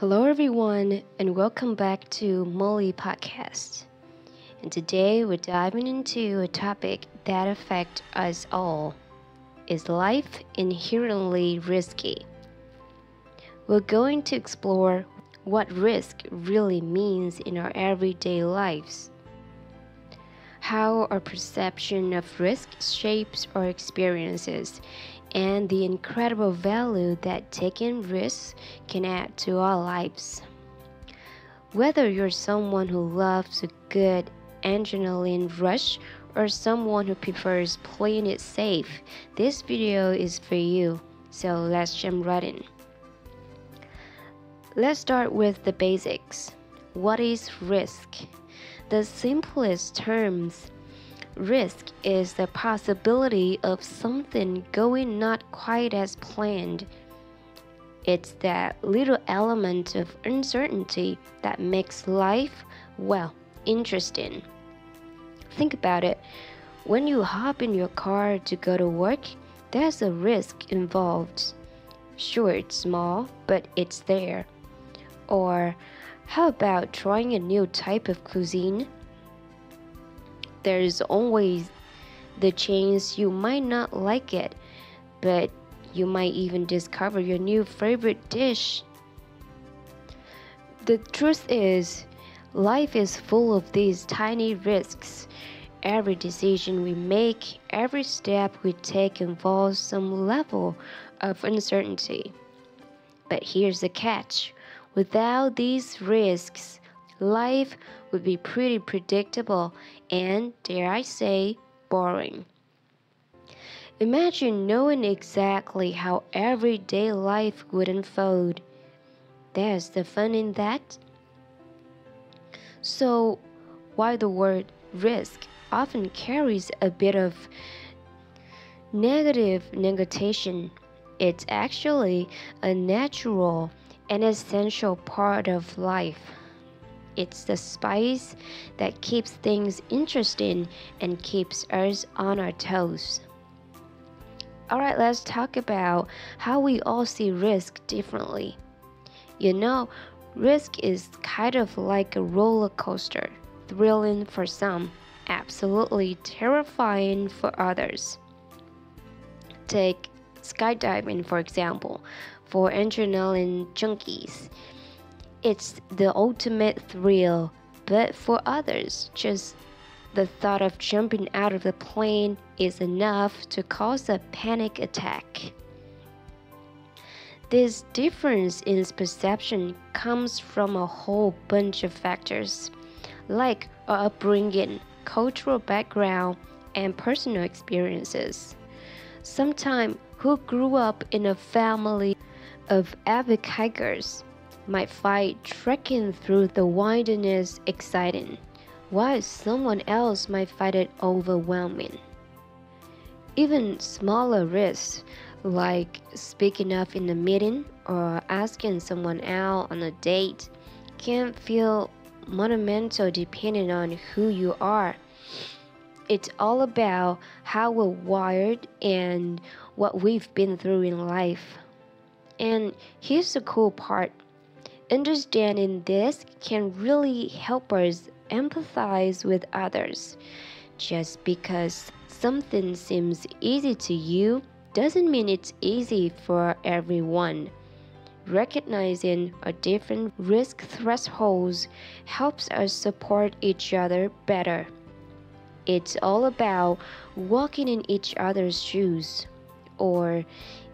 Hello everyone and welcome back to Moly Podcast. And today we're diving into a topic that affects us all. Is life inherently risky? We're going to explore what risk really means in our everyday lives, how our perception of risk shapes our experiences, and the incredible value that taking risks can add to our lives. Whether you're someone who loves a good adrenaline rush or someone who prefers playing it safe, this video is for you. So let's jump right in. Let's start with the basics. What is risk? The simplest terms, risk is the possibility of something going not quite as planned. It's that little element of uncertainty that makes life, interesting. Think about it. When you hop in your car to go to work, there's a risk involved. Sure, it's small, but it's there. Or how about trying a new type of cuisine? There's always the chance you might not like it, but you might even discover your new favorite dish. The truth is, life is full of these tiny risks. Every decision we make, every step we take involves some level of uncertainty. But here's the catch. Without these risks, life would be pretty predictable and, dare I say, boring. Imagine knowing exactly how everyday life would unfold. There's the fun in that. So, while the word risk often carries a bit of negative connotation, it's actually a natural and essential part of life. It's the spice that keeps things interesting and keeps us on our toes. Alright, let's talk about how we all see risk differently. Risk is kind of like a roller coaster, thrilling for some, absolutely terrifying for others. Take skydiving, for example. For adrenaline junkies, it's the ultimate thrill, but for others, just the thought of jumping out of the plane is enough to cause a panic attack. This difference in perception comes from a whole bunch of factors, like our upbringing, cultural background, and personal experiences. Sometimes who grew up in a family of avid hikers might find trekking through the wilderness exciting, while someone else might find it overwhelming. Even smaller risks, like speaking up in a meeting or asking someone out on a date, can feel monumental depending on who you are. It's all about how we're wired and what we've been through in life. And here's the cool part. Understanding this can really help us empathize with others. Just because something seems easy to you doesn't mean it's easy for everyone. Recognizing our different risk thresholds helps us support each other better. It's all about walking in each other's shoes, or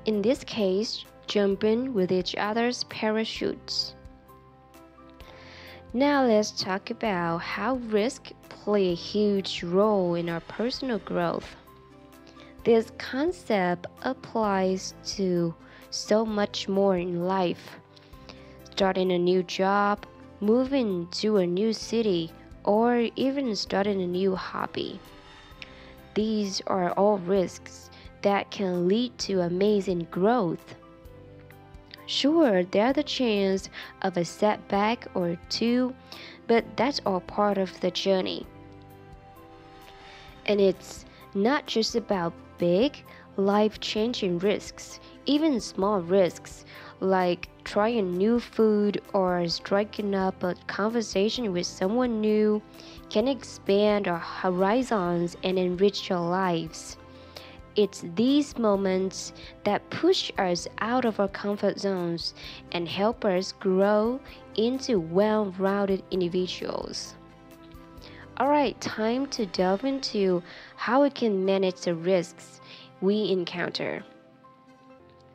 in this case, jumping with each other's parachutes. Now let's talk about how risk play a huge role in our personal growth. This concept applies to so much more in life. Starting a new job, moving to a new city, or even starting a new hobby. These are all risks that can lead to amazing growth. Sure, there's the chance of a setback or two, but that's all part of the journey. And it's not just about big, life-changing risks. Even small risks like trying new food or striking up a conversation with someone new, can expand our horizons and enrich our lives. It's these moments that push us out of our comfort zones and help us grow into well-rounded individuals. Alright, time to delve into how we can manage the risks we encounter.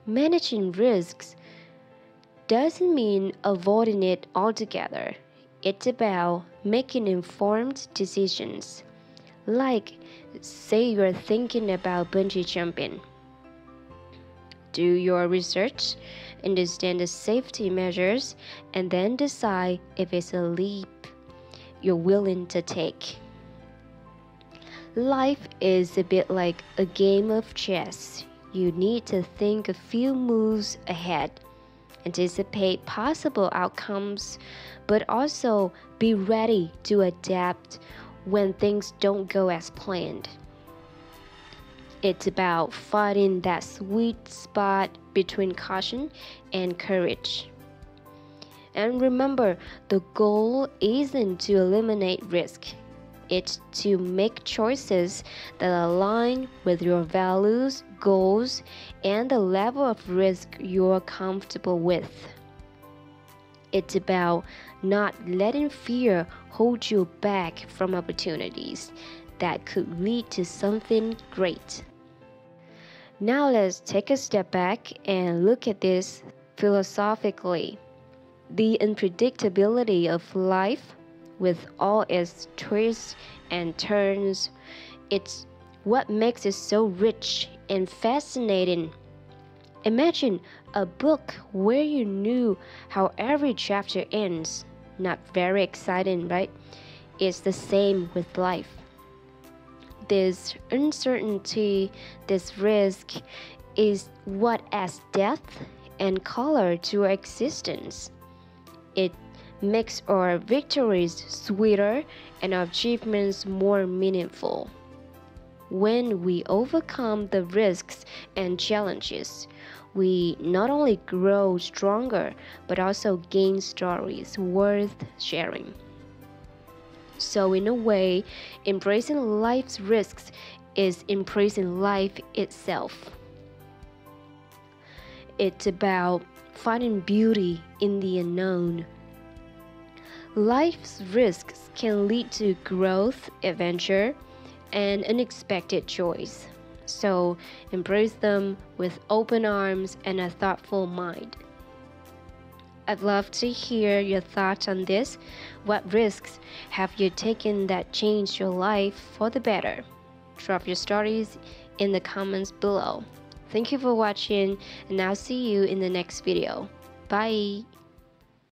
Managing risks doesn't mean avoiding it altogether. It's about making informed decisions. Like, say you're thinking about bungee jumping. Do your research, understand the safety measures, and then decide if it's a leap you're willing to take. Life is a bit like a game of chess. You need to think a few moves ahead, anticipate possible outcomes, but also be ready to adapt when things don't go as planned. It's about finding that sweet spot between caution and courage. And remember, the goal isn't to eliminate risk. It's to make choices that align with your values, goals, and the level of risk you're comfortable with. It's about not letting fear hold you back from opportunities that could lead to something great. Now let's take a step back and look at this philosophically. The unpredictability of life, with all its twists and turns, it's what makes it so rich and fascinating. Imagine a book where you knew how every chapter ends. Not very exciting, right? It's the same with life. This uncertainty, this risk, is what adds depth and color to our existence. It makes our victories sweeter and our achievements more meaningful. When we overcome the risks and challenges, we not only grow stronger, but also gain stories worth sharing. So in a way, embracing life's risks is embracing life itself. It's about finding beauty in the unknown. Life's risks can lead to growth, adventure, and unexpected joys. So embrace them with open arms and a thoughtful mind. I'd love to hear your thoughts on this. What risks have you taken that changed your life for the better? Drop your stories in the comments below. Thank you for watching, and I'll see you in the next video. Bye!